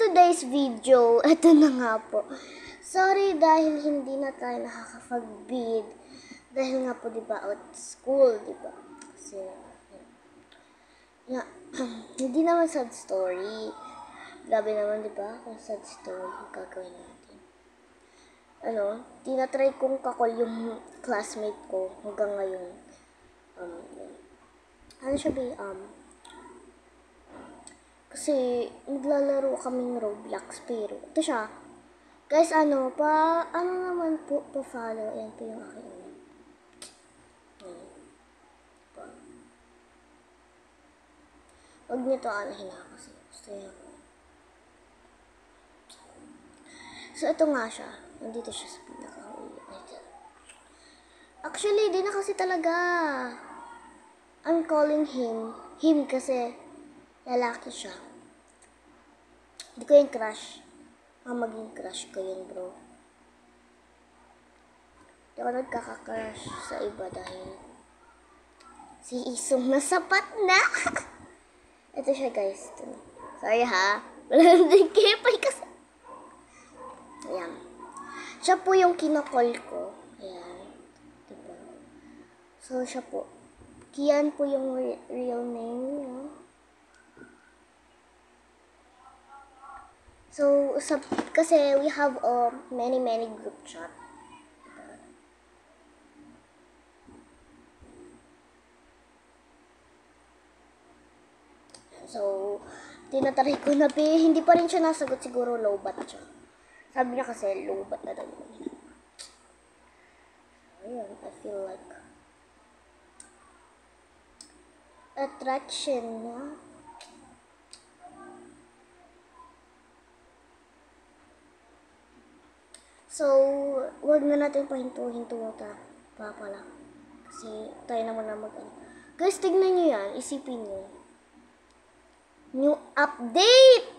today's video, ito na nga po. Sorry dahil hindi na tayo nakakapag-bid. Dahil nga po, diba, out school, diba? Kasi, hindi naman sad story. Grabe naman, diba? Kung sad story, gagawin natin. Tinatry kong kakol yung classmate ko hanggang ngayon. Kasi naglalaro kaming Roblox pero ito siya. Guys, naman po, pa-follow. Ayan po yung aking Huwag niyo to anahin kasi gusto niya ako. So, ito nga siya. Nandito siya sa pinaka-huli. Actually, di na kasi talaga. I'm calling him kasi lalaki siya. Hindi ko yung crush. Maging crush ko yun, bro. Hindi ako nagkaka-crush sa iba dahil si Isong na sapat na. Ito siya, guys. Sorry, ha? Wala nang kipay kasi. Ayan. Siya po yung kinakol ko. Ayan. Diba? So, siya po. Kian po yung real name niya. So, kasi we have many group chat. So, tinatry ko na hindi pa rin siya nasagot. Siguro lowbat siya. Sabi niya kasi lowbat na daw. Ayun, I feel like attraction na. So, wag na natin pahinto-hinto pa pala. Kasi tayo naman na Guys, tignan nyo yan. Isipin nyo. New update!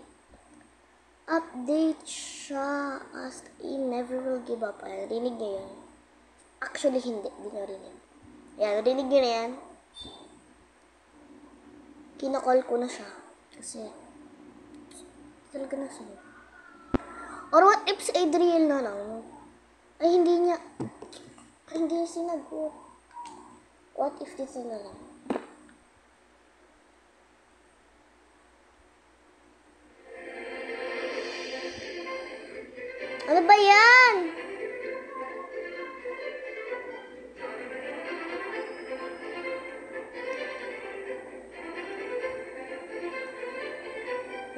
Update siya as in never will give up. Ayan, rinig nyo yan. Actually, hindi. Di nyo rinig. Ayan, rinig nyo na yan. Kinakall ko na siya. Kasi, talaga na siya. Or what if si Adriel na lang? Ay, hindi niya sinagot. What if dito na lang? Ano ba yan?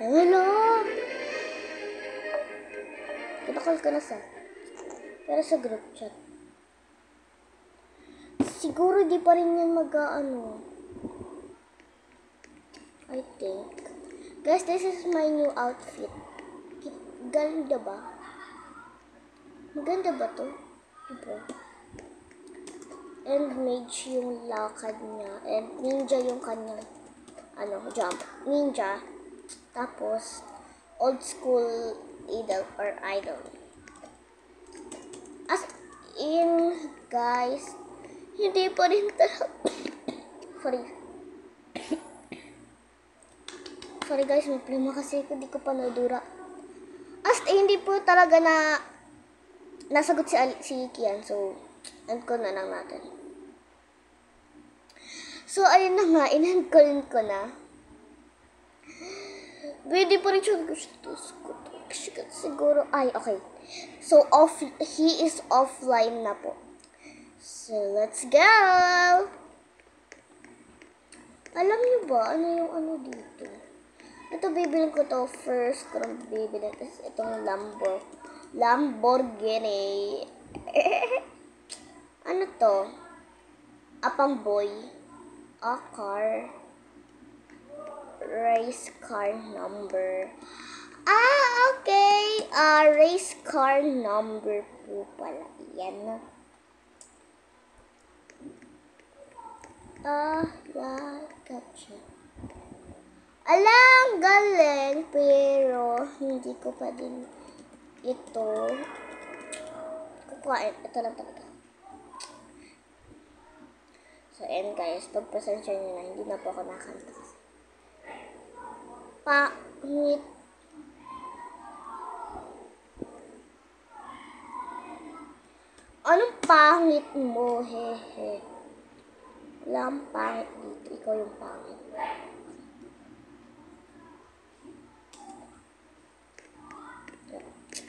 Hello? Kinakall ka na pero sa group chat. Siguro di pa rin yan I think. Guys, this is my new outfit. Ganda ba? Maganda ba to? Diba? And mage yung lakad niya. And ninja yung kanyang jump. Ninja. Tapos, old school idol. As in, guys, hindi pa rin talaga. Sorry guys, may plima kasi hindi ko pa nadura. Hindi po talaga nasagot si Kian. So, end ko na lang natin. So, ayun na nga, in-end ko na. Pwede pa rin siya siguro. Ay, okay. So, he is offline na po. So, let's go! Alam niyo ba, ano yung dito? Ito, bibilin ko to first. Kung bibilin ko itong Lamborghini. Ano to? Apamboy. A car. Race car number. Okay. Race car number po pala. Yan. Gotcha. Alam, galing, pero hindi ko pa din ito kukuhain. Ito lang talaga. So, and guys, pagpasensya nyo na, hindi na po ako nakanta kasi. Pangit Anong pangit mo, hehe? Wala kang pangit dito. Ikaw yung pangit.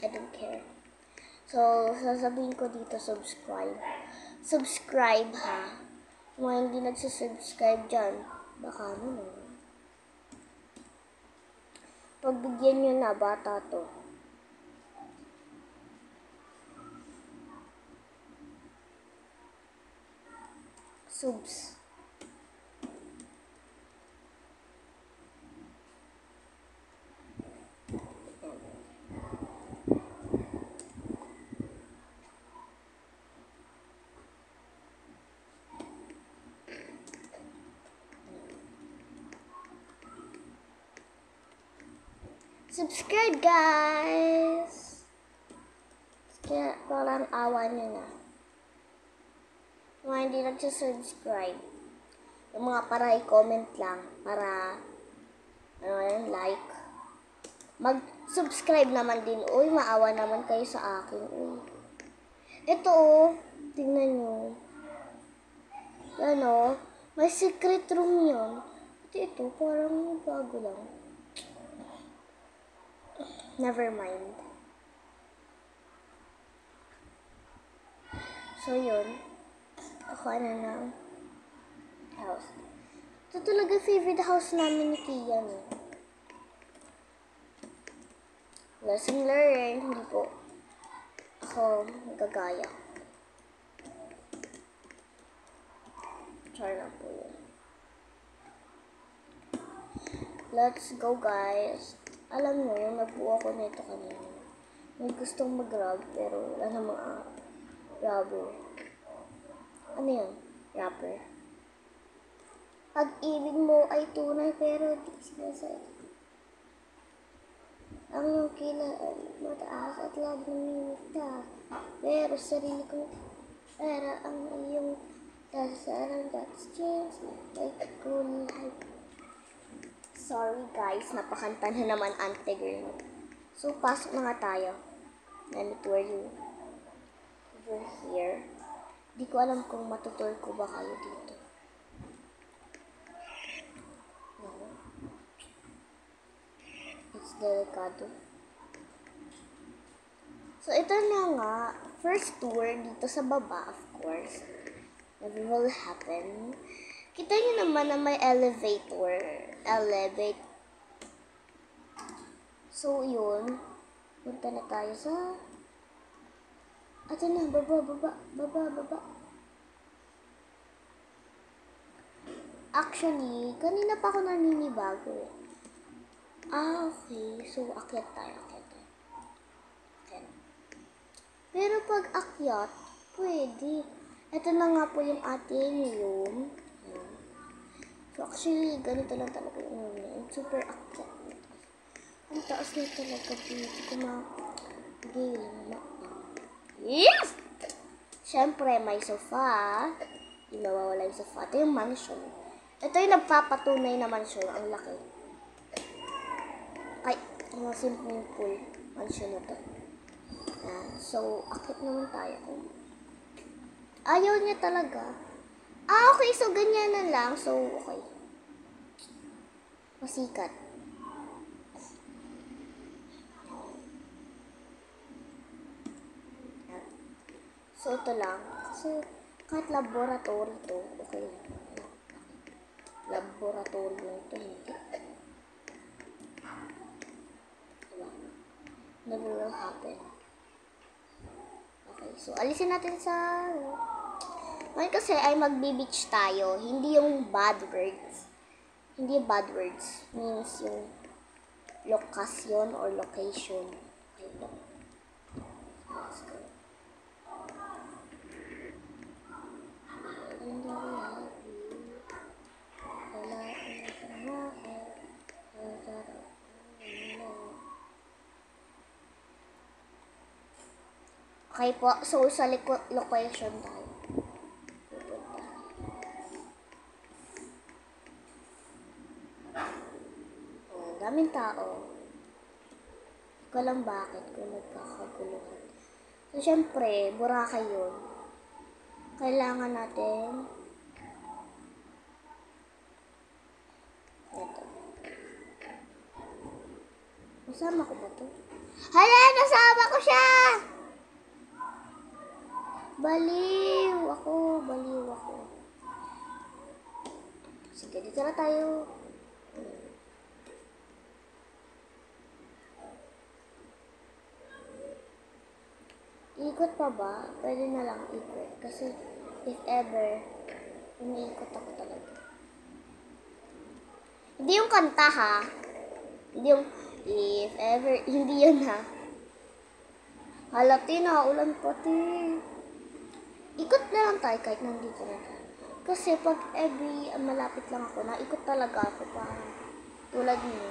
I don't care. So, sasabihin ko dito, subscribe. Subscribe, ha? Kung mga hindi nagsasubscribe dyan, baka ano no. Pagbigyan nyo na, bata to. Subs. Subscribe, guys! Kaya parang awa nyo na. Mga hindi nagsasubscribe. Yung mga para i-comment lang. Para, ano yun, like. Mag-subscribe naman din. Uy, maawa naman kayo sa akin. Uy. Ito, oh. Tingnan nyo. Ano, may secret room yun. Ito, parang bago lang. Never mind. So, yun. Ako na house. Ito talaga favorite house namin ni Kian. Lesson learned. Hindi po ako nagagaya. Char lang po yun. Let's go, guys. Alam nyo, nagbuo ako nito kanina. May gustong mag-grab, pero wala namang grabber. Ano yun? Rapper. Pag-ibig mo ay tunay, pero di sinasay. Ang iyong kilay ay mataas at laging minita. Pero sarili ko, pero ang iyong dasaran, that's changed. Like cool life. Sorry guys, napakanta na naman ante girl. So, pasok na nga tayo. And where you over here. Di ko alam kung matutur ko ba kayo dito. No. It's delicado. So, ito na nga. First tour dito sa baba, of course. Never will happen. Kita niyo naman na may elevator. So, yun. Punta na tayo sa... Ito na, baba. Actually, kanina pa ako naninibago eh. Okay. So, akyat tayo. Okay. Pero pag akyat, pwede. Ito na nga po yung ating room. So, actually, ganito lang talaga yung room niya. Super akyat. Ang taas na talaga dito. Yes! Siyempre, may sofa. Hindi mawawala yung sofa. Ito yung mansion. Ito yung nagpapatunay na mansion. Ang laki. Ay, yung swimming pool. Mansion na to. So, akit naman tayo. Ayaw niya talaga. Okay. So, ganyan na lang. So, okay. Masikat. So, ito lang. Kasi, kahit laboratory to, okay. Laboratory lang ito, hindi. Never will happen. Okay, so, alisin natin sa... Ngayon kasi ay magbe-beach tayo. Hindi yung bad words. Hindi yung bad words. Means yung lokasyon or location. Okay, let's go. Okay po, so sa location tayo. Daming tao. Hindi ko alam bakit kung nagkakaguluhan. So, syempre, Boracay yun. Kailangan natin ito. Nasama ko ba to? Hala! Nasama ko siya! Baliw ako. Sige, dito na tayo. Ikot pa ba? Pwede na lang ikot. Kasi, if ever, umiikot ako talaga. Hindi yung kanta ha. Hindi yung, if ever, hindi yun ha. Halati na, ulan pati. Ikot na lang tayo kahit nandito na tayo. Kasi pag every malapit lang ako, naikot talaga ako parang tulad niyo.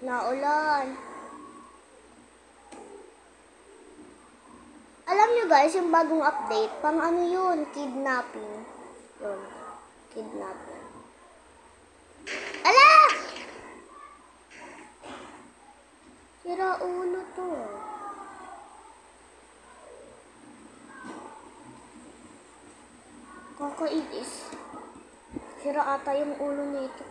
Naulan. Alam nyo guys, yung bagong update, pang ano yun, kidnapping. Yun, kidnapping. Ala! Sira ulo to. Kakainis. Sira ata yung ulo nito,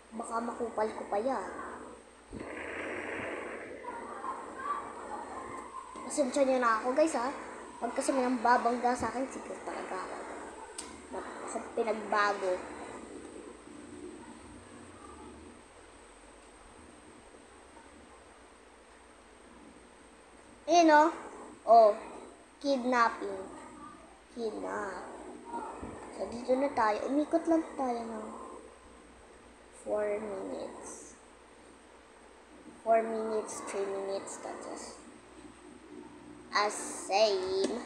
Baka makupal ko pa yan. Pasensya niyo na ako guys ha. Pag kasi may nang babangga sa akin, sige talaga ako. Ako pinagbago. Ayun o. Oh. Kidnapping. Kidnap. So dito na tayo. Umikot lang tayo ng 4 minutes. 4 minutes, 3 minutes, that's just as same.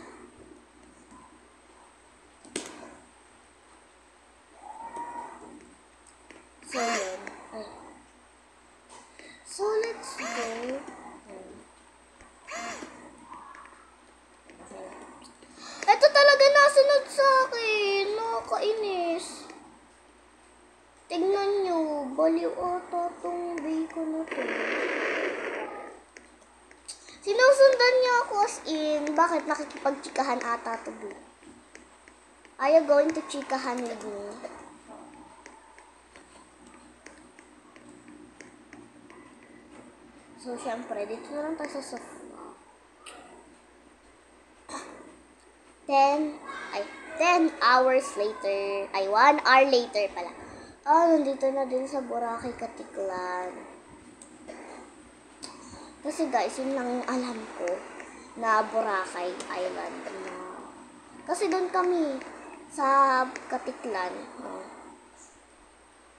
So, yun. Ay. So, let's go. Ito talaga nasunod sa akin. Nakakainis. Tingnan nyo. Baliw ata tong bacon na to. Sinusundan niya ako as in. Bakit nakikipagchikahan ata to be? Are you going to chikahan with me? So, syempre, dito na lang tayo sa sofa. 10 hours later. Ay, 1 hour later pala. Nandito na din sa Boracay, Katiklan. Kasi guys, yun lang yung alam ko na Boracay Island. Kasi doon kami sa Katiklan.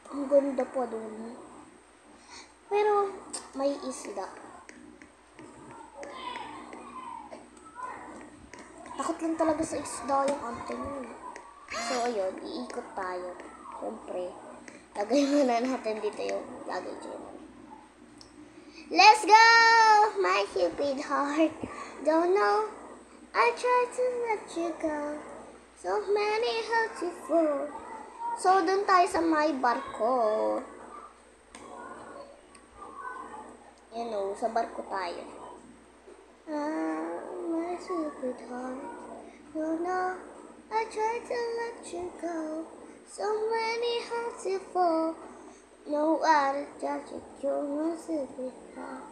Ang ganda po doon. Pero may isda. Takot lang talaga sa isda yung ante mo. So ayun, iikot tayo. Siyempre, lagay muna natin dito yung lagay dyan. Let's go! My cupid heart. Don't know. I tried to let you go. So many hurts you fall. So, dun tayo sa may barko. You know, sa barko tayo. My cupid heart. Don't know. I tried to let you go. So many hurts you fall. No one judge you, my cupid heart.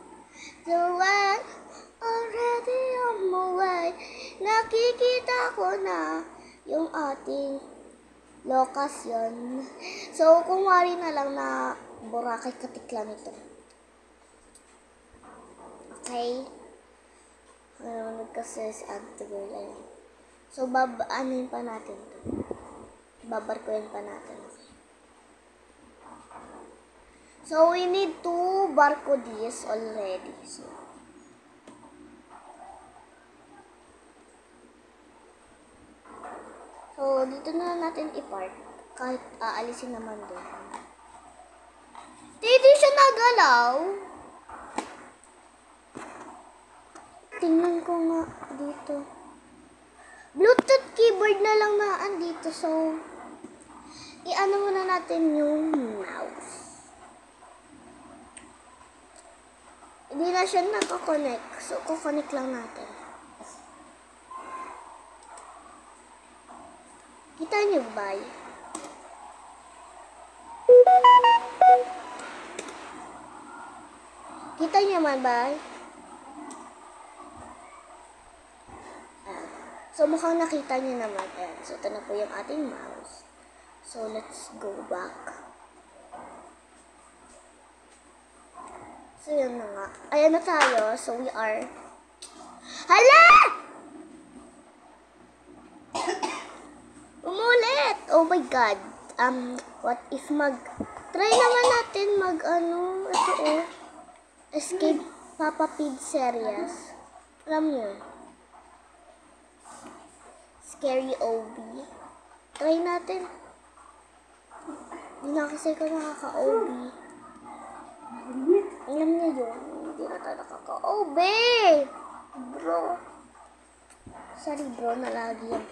So I'm already on my way. Nakikita ko na yung ating lokasyon. So, kung wari na lang na Boracay, Katiklan ito. Okay? Kasi si Auntie Girl, ayun. So, babaanin pa natin ito. Babarkuin pa natin. So, we need 2 barko this already. So, dito na natin i-park. Kahit aalisin naman doon. Hindi siya nagalaw. Tingnan ko nga dito. Bluetooth keyboard na lang na andito. So, i-ano muna natin yung mouse. Hindi na siya nakakonect. So, kukonect lang natin. Kita niyo ba? Kita niyo man ba? So, mukhang nakita niyo naman. Ayan. So, ito na po yung ating mouse. So, let's go back. So, yun na nga. Ayan na tayo. So, we are... Hala! Umulit! Oh my God. What if try naman natin ito oh. Escape Papa Pig series. Alam niyo. Scary OB. Try natin. Hindi na kasi ko nakaka-OB. Alam niyo yun. Hindi na tayo nakaka-OB. Bro. Sorry bro, nalagi yan.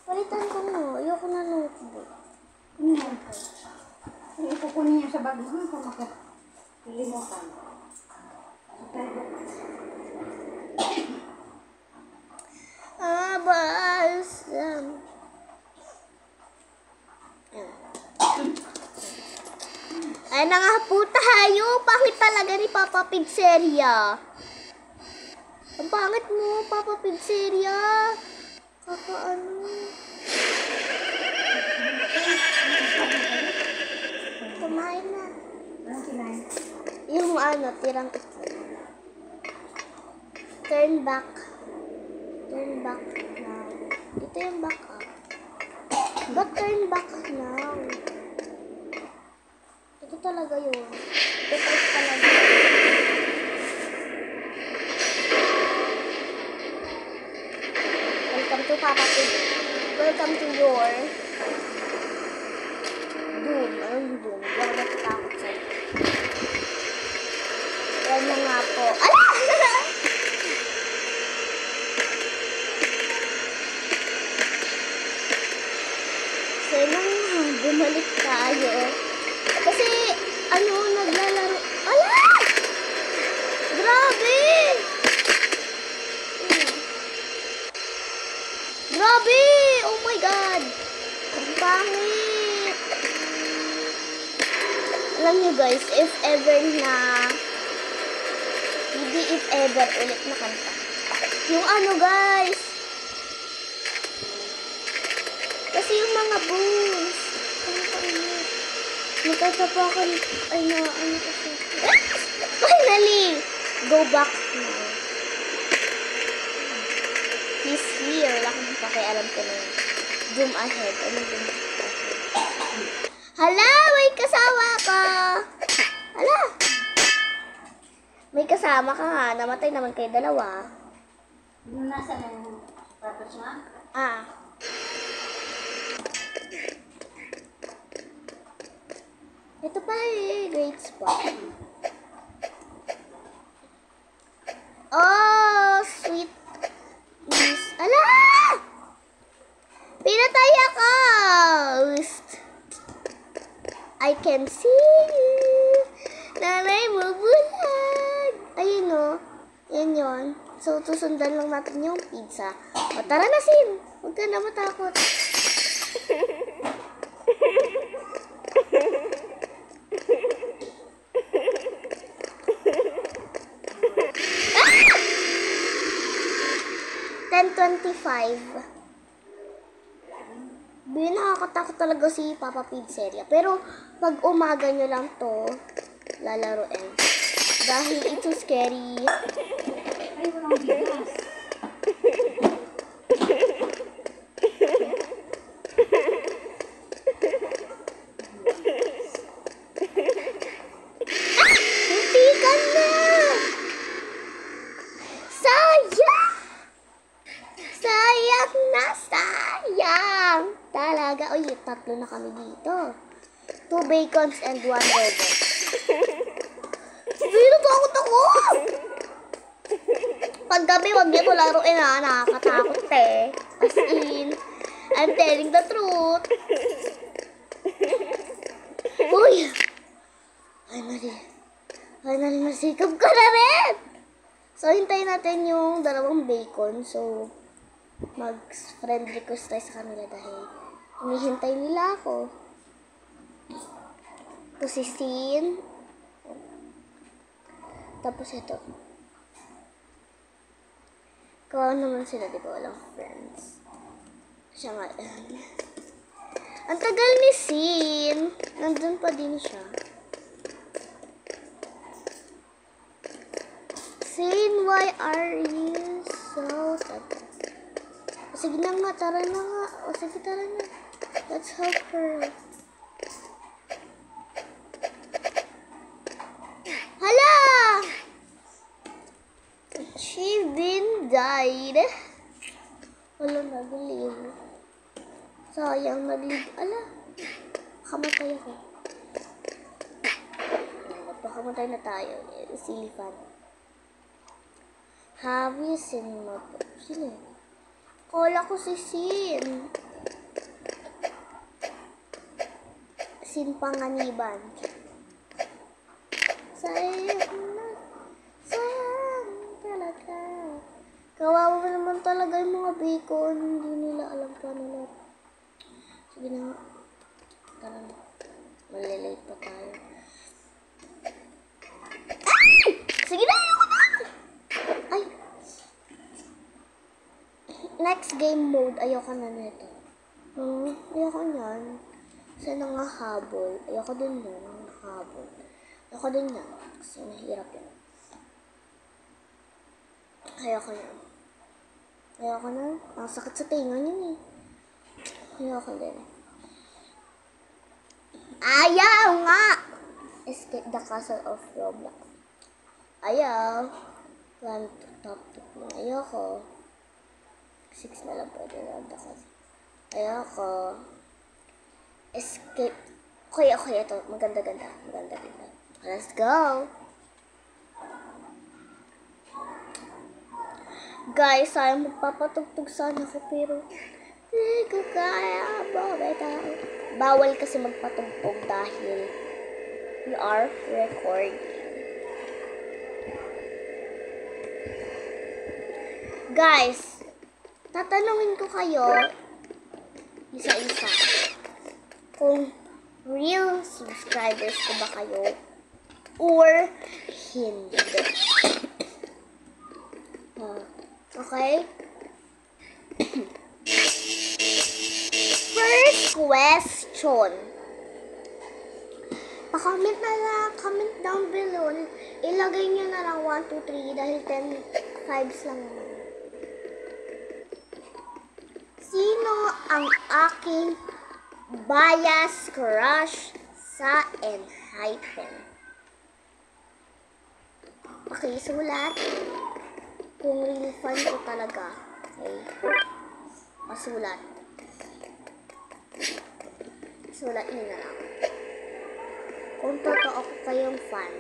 Palitan ko mo. Ayoko na notebook. Ipukunin niya sa bag mo kung makalimutan. Bas. Ay na nga po tayo. Pangit talaga ni Papa Pizzeria. Ang pangit mo, Papa Pizzeria. Kumain na. Anong kinain? Yung tirang itlog. Turn back. Turn back now. Ito yung back up. But turn back now. Ito talaga yun. Ito talaga. Welcome to Papa Pig. Welcome to your doom. Anong doom? Huwag natatakot sa'yo. Yan na nga po. Ala! So, bumalik tayo. Kasi, naglalaro. Ala! Grabe! Grabe! Oh my God! Ang pangit! Alam niyo guys, if ever ulit na kanta. Yung guys! Kasi yung mga bones. Nagkatapakan. Kasi. Finally! Go back now. He's here. Wala kang pakialam ko na yun. Zoom ahead. Zoom ahead? Hala! May kasama ka! Hala! May kasama ka nga. Namatay naman kayo dalawa. Nasa yung purpose mo? Ito pa great spot. Oh, sweet. Ala! Pinatay ako! I can see you. Nanay mo bulag. Ayun o. Yan yun. So, susundan lang natin yung pizza. O, tara na, Sin. Huwag ka na matakot. Ah! 10:25. Nakakatakot talaga si Papa Pizzeria. Pero, pag umaga nyo lang to, lalaroin. Dahil ito scary. Ay, walang bigas. Hindi ka na! Sayang! Sayang na sayang! Talaga. Uy, 3 na kami dito. 2 bacons and 1 robot. Natakot ako! Paggabi, wag niyo ito laruin ha. Nakakatakot As in, I'm telling the truth. Uy! Finally, masikap ko na rin! So, hintayin natin yung dalawang bacon. So, mag-friend request tayo sa kanila dahil hinihintay nila ako. Ito si Sin. Tapos ito. Kawawa naman sila, di ba? Walang friends. Siya nga. Ang tagal ni Sin. Nandun pa din siya. Sin, why are you so tagal? Sige na nga, tara na nga. O sige, tara na. Let's help her. Hala! She been died. Wala nag-live. Sayang, nag-live. Ala, kamatay ako. Magpakamatay na tayo. Silly fan. Have you seen my... Sino? Kala ko si Sin. Sin Panganiban. Sayang na. Sayang talaga. Kawawa naman talaga yung mga bacon. Hindi nila alam paano na. Sige na nga. Tara na. Malilate pa tayo. Ay! Sige na! Ayoko na! Ay! Next game mode. Ayoko na nito. Ayoko niyan. Kasi nangahabol. Ayoko din yan. Nangahabol. Ayoko din yan. Kasi nahirap yan. Ayoko yan. Ayoko na. Ang sakit sa tinga yun eh. Ayoko din. Ayaw nga! Escape the castle of Roblox. Ayaw. Plan to top 2. Ayoko. 6 na lang pwede na the castle. Ayoko. Escape. Okay, ito. Maganda-ganda. Maganda-ganda. Let's go! Guys, sayang magpapatugtog sana ako pero hindi ko kaya. Bawal kasi magpatugtog dahil we are recording. Guys, tatanungin ko kayo isa-isa kung real subscribers ko ba kayo or hindi. Okay? First question. Pa-comment na lang, comment down below. Ilagay nyo na lang 1, 2, 3 dahil 10 5s lang naman. Sino ang aking bias crush sa Enhypen? Pakisulat kung real fan ko talaga. Okay. Pasulat. Sulat nyo na lang. Kung totoo ko kayong fan.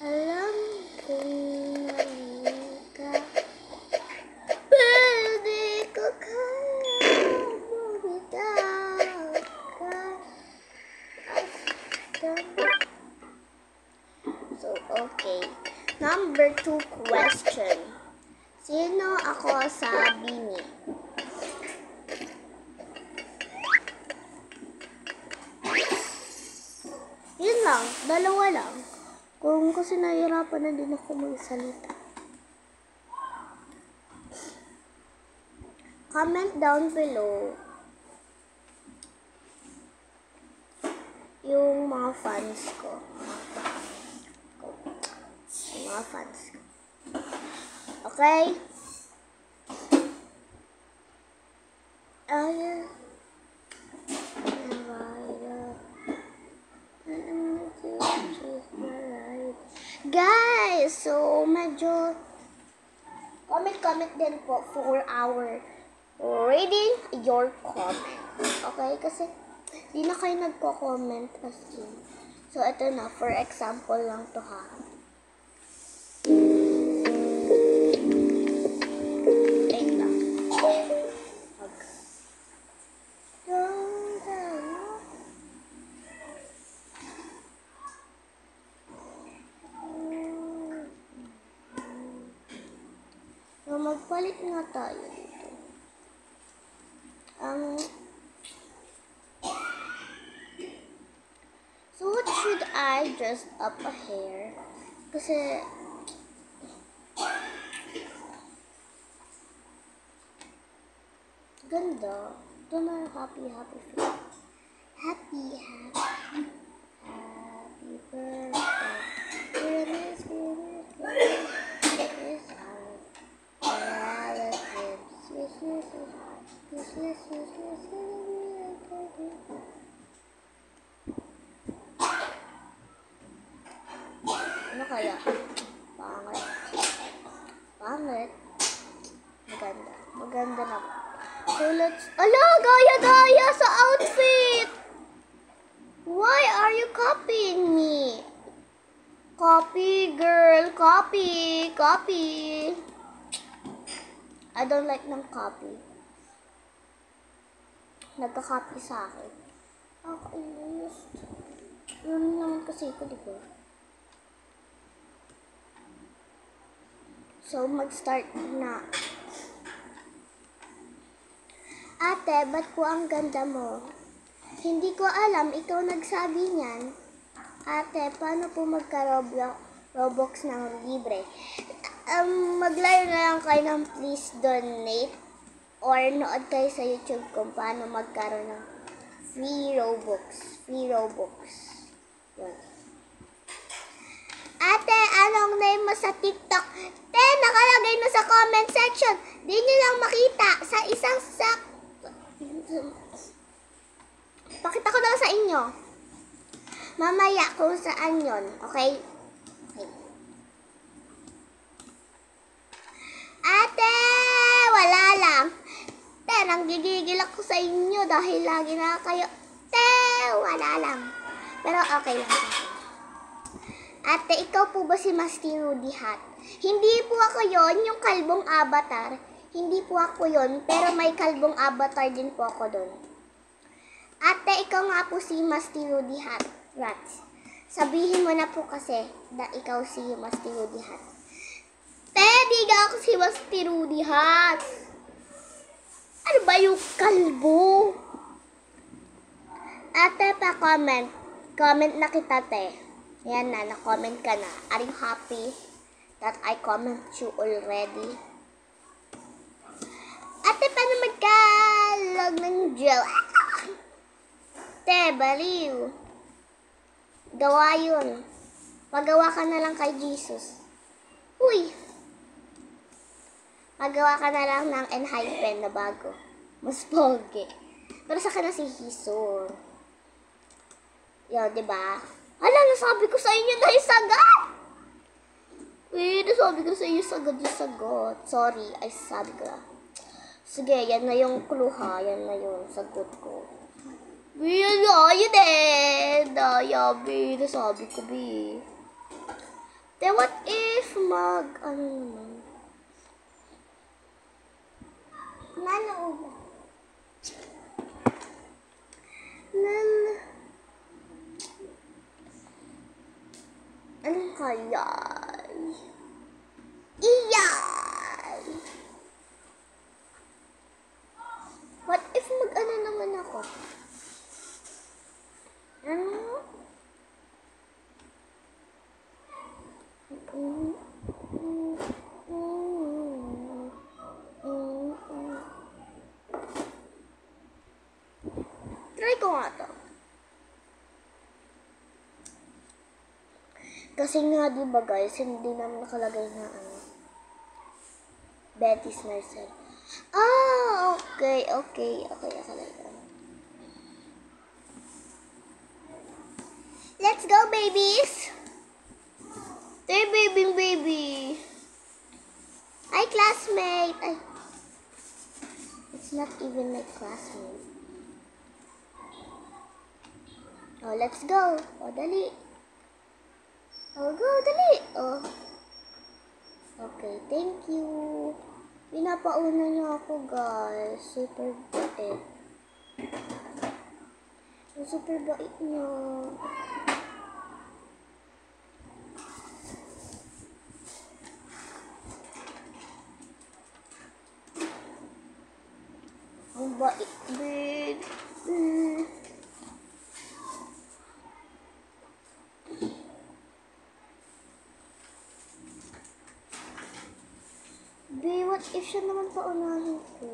Alam kong mali ka. Pwede ko kaya bumitaw ka. So, okay. Number 2 question. Sino ako sa Bini? Yun lang. Dalawa lang. Kung kasi nahihirapan na din ako magsalita. Comment down below yung mga fans ko. Yung mga fans ko. Okay? Guys, so medyo comment din po for our reading your comment. Okay? Kasi di na kayo nagko-comment as in. So, ito na. For example lang to ha. Mag-meet nga tayo dito. So what should I dress up a hair? Kasi ganda. Ito na happy feel. Happy birthday. Goodness, is our relatives. Yes. Ano kaya? Pangit. Maganda na. So let's... Ala! Gaya sa outfit! Why are you copying me? Copy, girl. Copy. I don't like ng copy. Nagka-copy sa akin. Nakakainis. Yun naman kasi ko, di ba? So, mag-start na. Ate, ba't po ang ganda mo? Hindi ko alam, ikaw nagsabi niyan. Ate, paano po magka-Roblox ng libre? Maglayo na lang kayo ng please donate or nood kayo sa YouTube kung paano magkaroon ng free Robux. Yun. Ate, anong name mo sa TikTok? Te, nakalagay na sa comment section. Di nyo lang makita sa isang pakita ko na sa inyo. Mamaya kung saan yon, okay? Ate, wala lang. Te, nanggigigil ako sa inyo dahil lagi na kayo. Te, wala lang. Pero okay lang. Ate, ikaw po ba si Masti Rudy Hat? Hindi po ako yon, yung kalbong avatar. Hindi po ako yon, pero may kalbong avatar din po ako doon. Ate, ikaw nga po si Masti Rudy Hat. Rats. Sabihin mo na po kasi na ikaw si Masti Rudy Hat. Te, di nga ako si Masti Rudy Hat. Ano ba yung kalbo? Ate, pa-comment. Comment na kita, te. Yan na, na-comment ka na. Are you happy that I comment you already? Ate, paano magkalag ng gel? Te, baliw. Gawa yun. Magawa ka na lang kay Jesus. Uy! Magawa ka na lang ng Enhypen na bago. Mas pogi. Pero sa na si Hisor. Yun, diba? Hala, nasabi ko sa inyo na yung sagot! Nasabi ko sa inyo yung sagot. Sorry, ay sabi ko. Sige, yan na yung clue ha. Yan na yung sagot ko. Yun eh. Dayabi. Nasabi ko, bi. Then what if ano naman? Nano. Anong kaya? Iyay! What if mag-ano naman ako? Ano? Try ko nga to. Kasi nga, diba guys, hindi naman nakalagay na Betty's Nursery. Ah, okay. Let's go, babies! They're baby. Hi, classmate. Ay. It's not even my classmate. Oh, let's go. Oh, dali. Oh, go, dali. Oh. Okay, thank you. Pinapauna niyo ako, guys. Super bait. Super bait niyo. what if siya naman paunahin ko?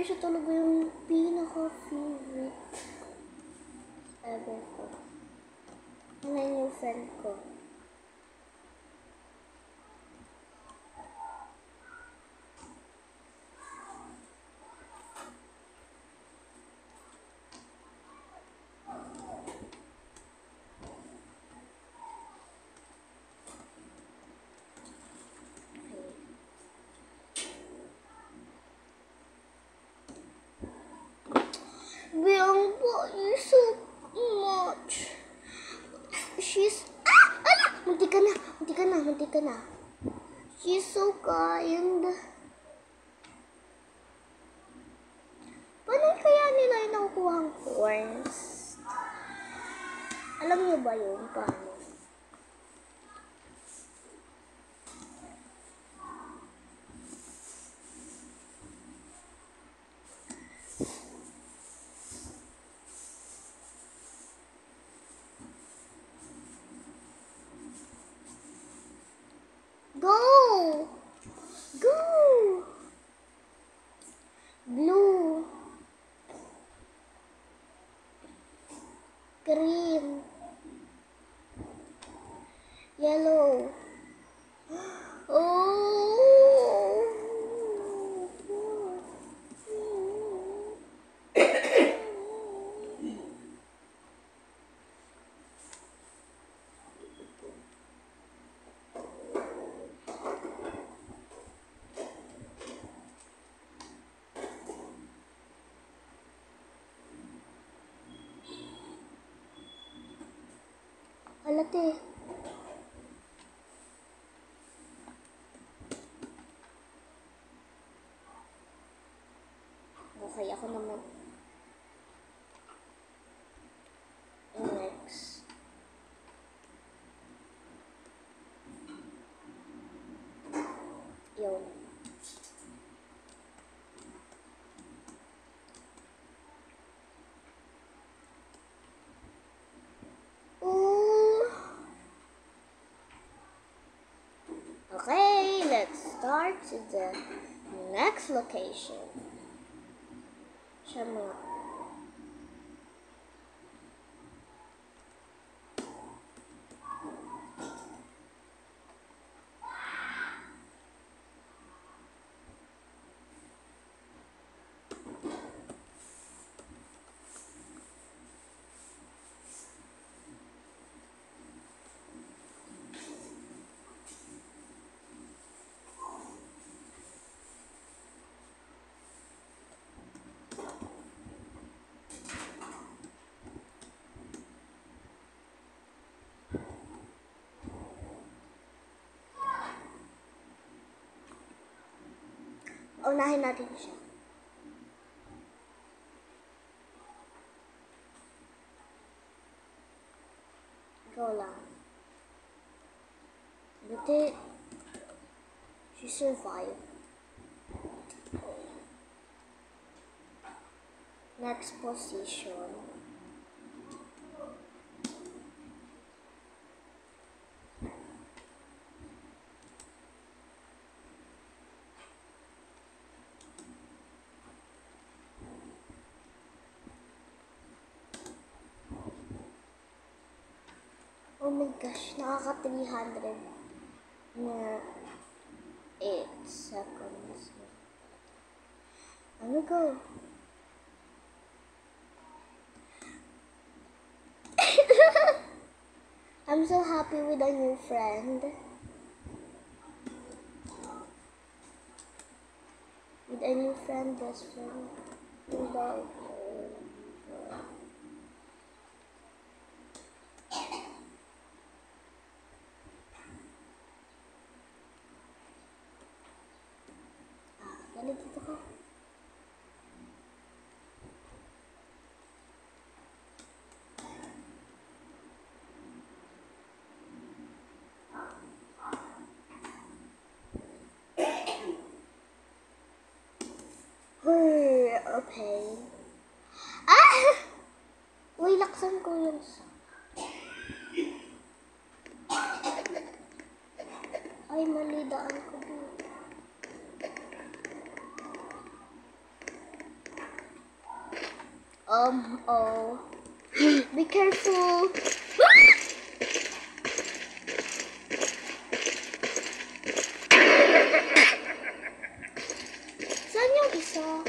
Siya talaga yung pinaka-favorite ever ko. Ano yung friend ko? Bianca is so much. She's... Ala! Munti ka na. She's so kind. Paano kaya nila yung nakukuha ang coins? Alam niyo ba yun? Paano? Go! Go! Blue. Green. Yellow. Oh! Alate. Okay, ako naman. Next. Yun. Okay, let's start to the next location. Siya mga. Unahin natin siya. Go lang. Buti, she survived. Next position. Oh my gosh, nakaka-300 na 8 seconds. Ano go? I'm so happy with a new friend. With a new friend, best friend. Dog. Dali dito ka. pain. Ah! Uy, laksan ko yung... Ay, mali daan ko dito. Oh. Be careful. Saan yung isa?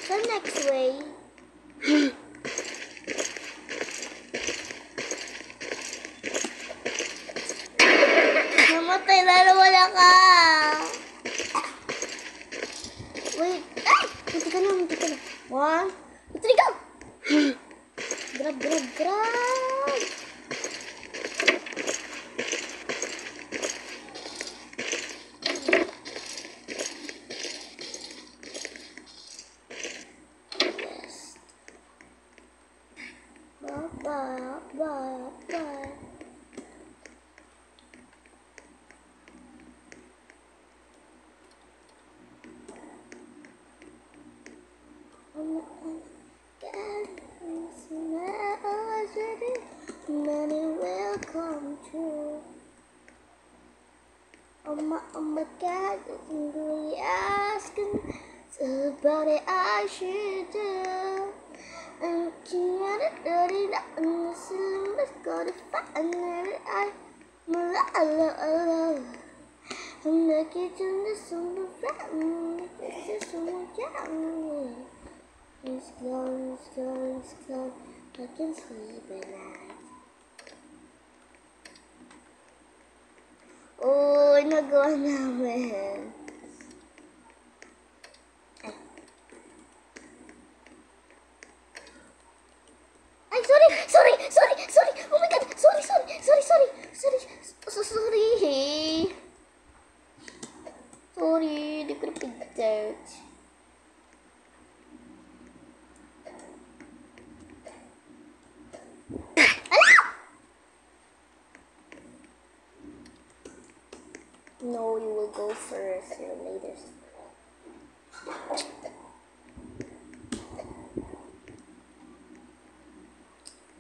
Saan next way? Namatay na wala ka. Wait. Ay! Munti ka na. 1, 2, 3, go! Grab. Yes. Bye. Many will come true. Oh my God, I'm really asking somebody I should do. I'm looking at it, dirty, I'm listening, let's go to find it. I'm looking to the sun around me. This is someone down. It's close. I can sleep at night. Oh, nagawa namin. Ay, sorry. Oh my God, sorry. Sorry, di ko napigtat. No, you will go first. You're later.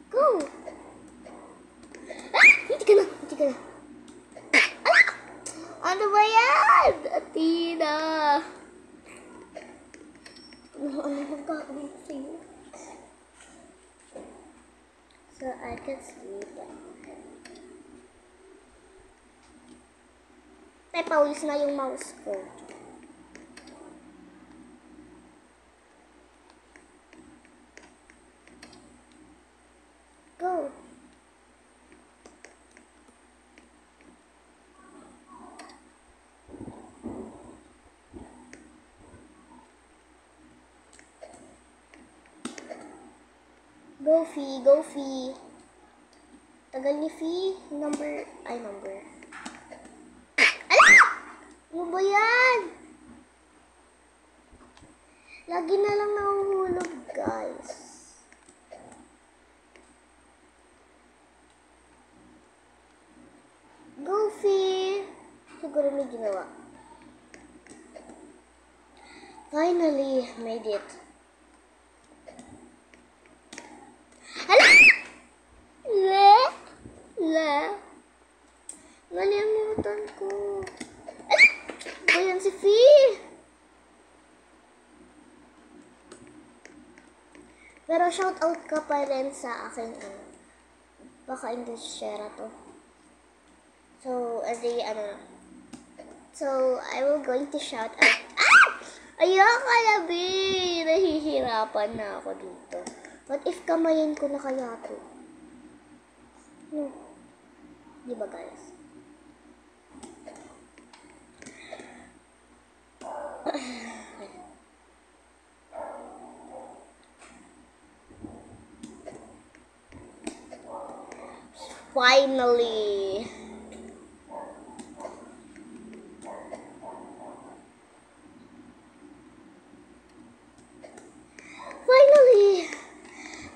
Go! Hindi ka na. Ano ba yan? Athena! Ano bang gagawin ko sa'yo? So I can sleep. Ay, paulis na yung mouse ko. Go! Go, Fee. Tagal ni Fee. Number. Ano ba yan? Lagi na lang nahuhulog, guys. Goofy! Siguro may ginawa. Finally, made it. Hala! Nalimutan ko. Ayan si Fee. Pero shout out ka pa rin sa aking baka English share to. So, So, I will going to shout out. Ayoko na, B! Nahihirapan na ako dito. What if kamayin ko na kaya to? No. Di ba, guys? Finally!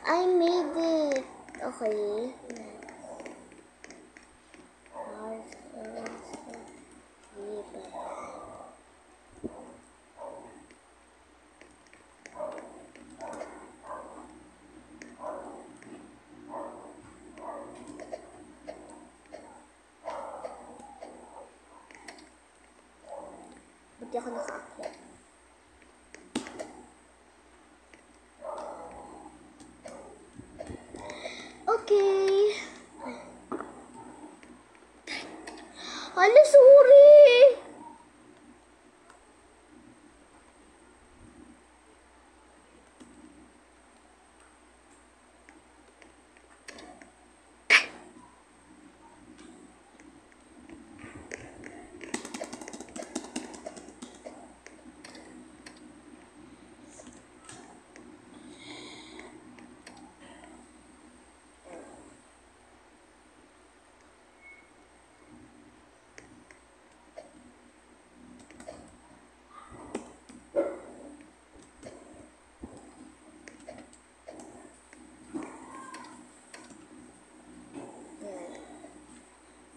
I made it! Okay. Hindi ako nakaakyat. Okay. Hala, sorry!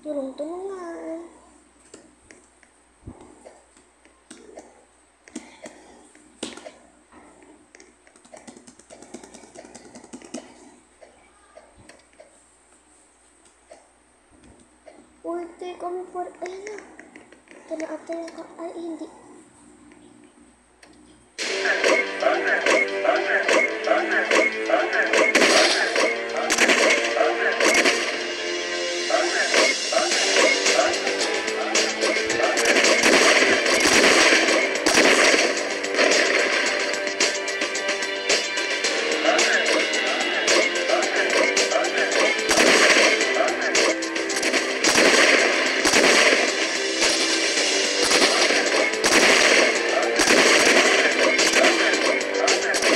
Tulong-tulungan. Uy, take kami for... Ayun na. Ito na ata yung... Ay, hindi.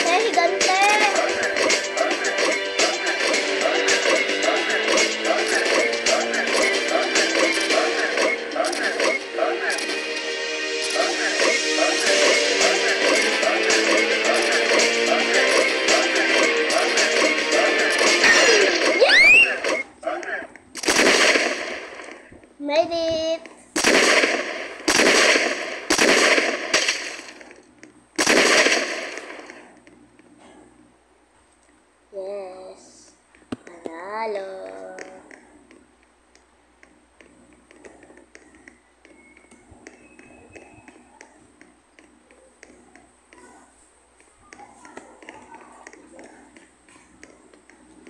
Eh, higante! Made it! Yes. Panalo.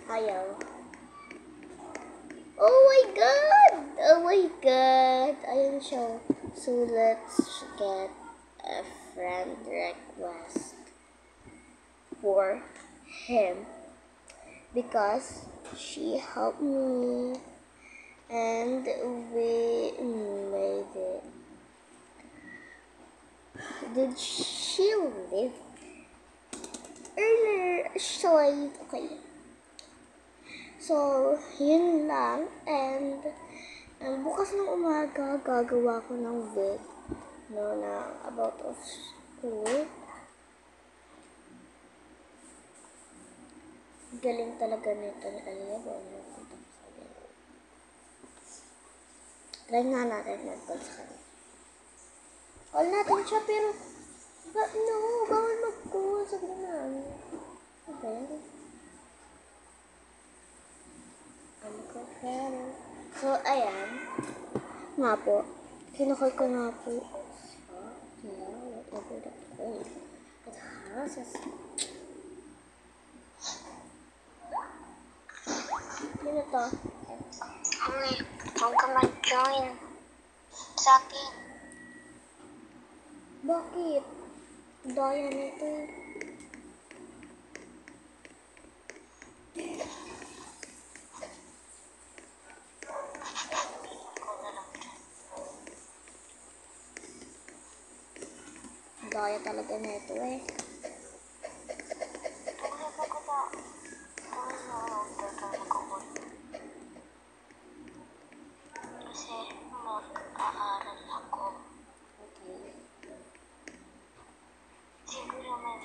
Ayaw. Oh my god! Oh my god! Ayun siya. So let's get a friend request for him because she helped me and we made it. Did she live earlier? Sorry. Okay. So, yun lang. And bukas ng umaga, gagawa ko ng vid. No, na about of school. Galing talaga nito ni Aliyah. Try nga natin mag-call sa kanya. Call natin siya, pero no, bawal mag-call. Sabi na namin. Okay. So, ayan. Nga po. Kinakal ko nga po. So, yeah, whatever that is. At houses. Yun to. Uy, huwag ka mag-join sa akin. Bakit? Daya nito eh. Daya talaga nito eh. Kasi mag-aaral ako. Okay. Siguro may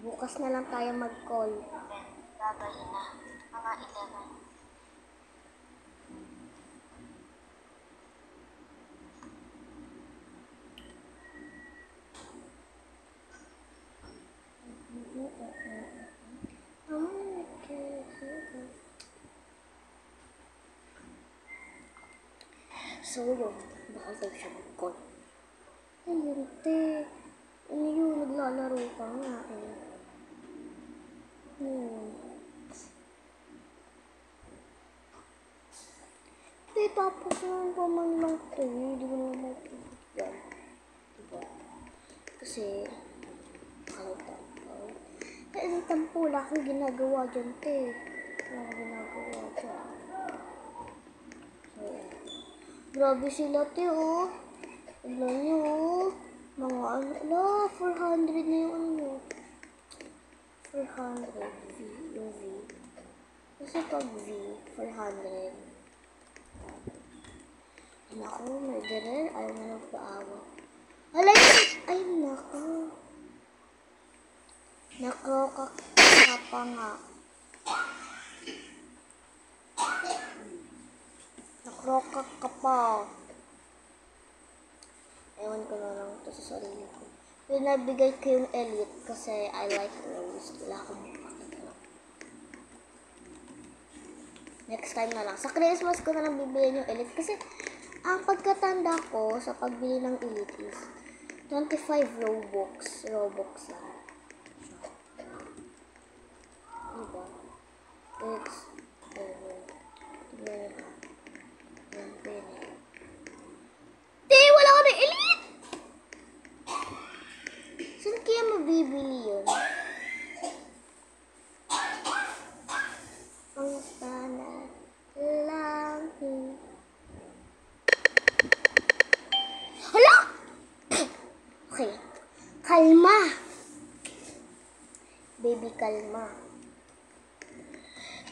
Bukas na lang tayo mag-call. babay na. Mga 11. So yun, baka daw siya mag-call. Ayun, te. Ano yun? Naglalaro ka nga eh. Te, tapos naman pa man lang te. Hindi ko naman mapigyan. Diba? Kasi, nakalitampo. Eh, tampo, wala akong ginagawa dyan, te. Wala akong ginagawa dyan. So, grabe sila, te, oh. Tignan nyo, oh. Mga ano, 400 na yung ano. 400 V, yung V. Kasi pag V, 400. Naku, murderer, ayaw na nagpaawa. Alay! Ay, naku. Naku, kakapa nga. Nakrokak ka pa. Ewan ko na lang ito sa sarili ko. Pinabigay ko yung elite kasi I like rose. Wala akong makakita. Next time na lang. Sa Christmas ko na lang bibili yung elite kasi ang pagkatanda ko sa pagbili ng elite is 25 Robux. Robux lang. Diba? It's tignan nyo. Yan, pwede. Di, wala ko na elite! Saan kaya mabibili yun? Ang sana lang. Hala! Okay. Kalma. Baby, kalma.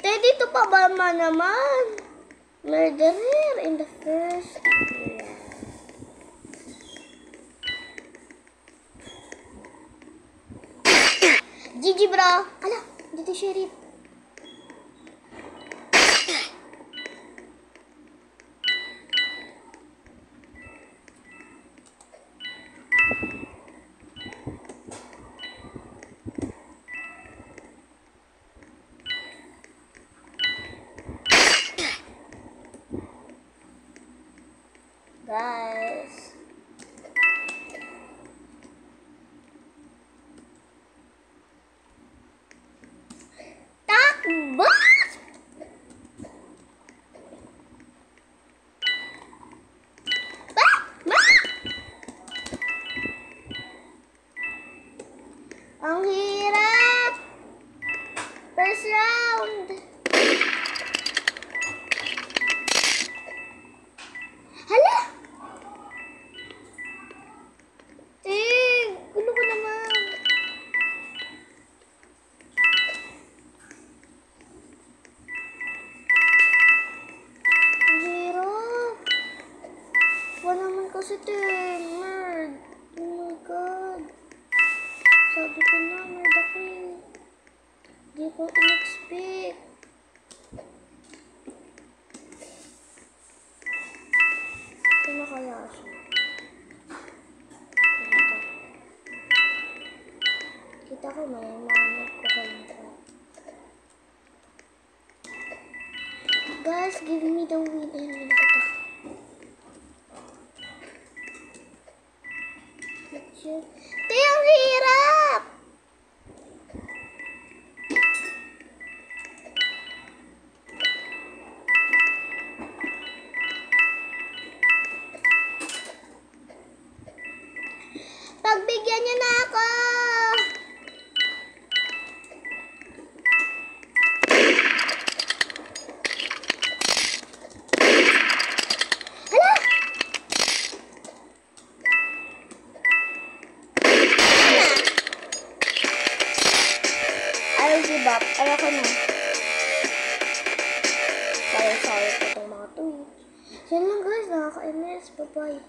Te, dito pa ba naman? Murderer in the first area. GG, bro. Ala, dito sheriff. Guys. Takbo! Ang hirap! First round! Hala! Gulo ko naman. Ang hirap. Wala naman kasi merd. Oh my god. Sabi ko na, merd ako eh. Di ko in-expect. Ito na kaya siya. Kita ko may mga nagkukulita. Guys, give me the win. Ayun, nakita. Ito yung hirap! Pagbigyan niyo na ako! Hala! I'll give up. Ayoko na. Sorry po itong mga tweets. Yan lang guys. Nakaka-MS. Bye-bye.